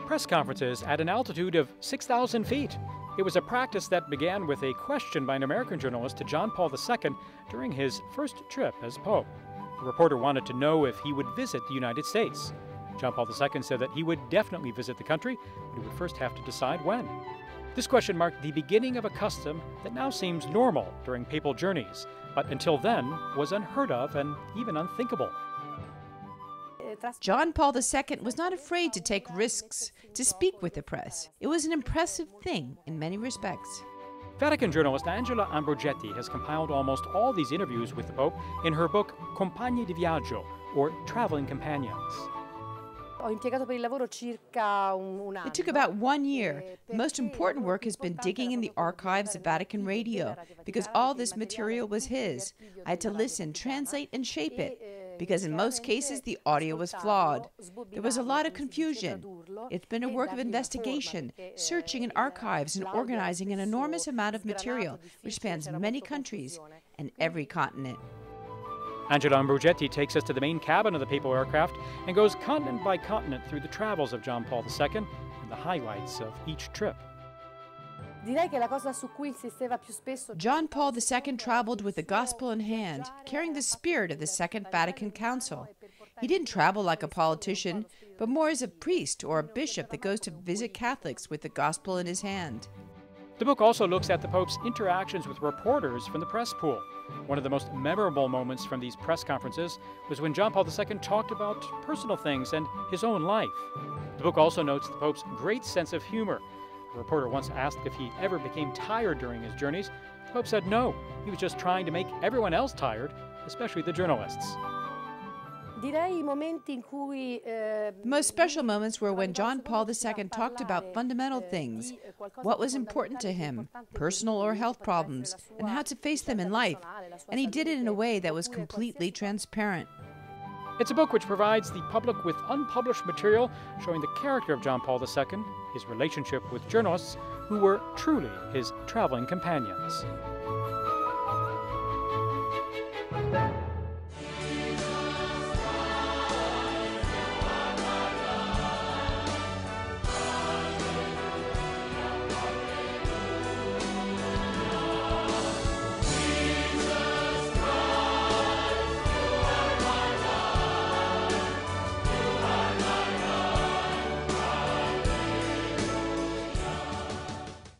press conferences at an altitude of 6,000 feet. It was a practice that began with a question by an American journalist to John Paul II during his first trip as Pope. The reporter wanted to know if he would visit the United States. John Paul II said that he would definitely visit the country, but he would first have to decide when. This question marked the beginning of a custom that now seems normal during papal journeys, but until then was unheard of and even unthinkable. John Paul II was not afraid to take risks to speak with the press. It was an impressive thing in many respects. Vatican journalist Angela Ambrogetti has compiled almost all these interviews with the Pope in her book Compagni di Viaggio, or Traveling Companions. It took about 1 year. The most important work has been digging in the archives of Vatican Radio, because all this material was his. I had to listen, translate, and shape it, because in most cases the audio was flawed. There was a lot of confusion. It's been a work of investigation, searching in archives and organizing an enormous amount of material, which spans many countries and every continent. Angela Ambrogetti takes us to the main cabin of the papal aircraft and goes continent by continent through the travels of John Paul II and the highlights of each trip. John Paul II traveled with the gospel in hand, carrying the spirit of the Second Vatican Council. He didn't travel like a politician, but more as a priest or a bishop that goes to visit Catholics with the gospel in his hand. The book also looks at the Pope's interactions with reporters from the press pool. One of the most memorable moments from these press conferences was when John Paul II talked about personal things and his own life. The book also notes the Pope's great sense of humor. A reporter once asked if he ever became tired during his journeys. The Pope said no, he was just trying to make everyone else tired, especially the journalists. The most special moments were when John Paul II talked about fundamental things, what was important to him, personal or health problems, and how to face them in life, and he did it in a way that was completely transparent. It's a book which provides the public with unpublished material showing the character of John Paul II, his relationship with journalists who were truly his traveling companions.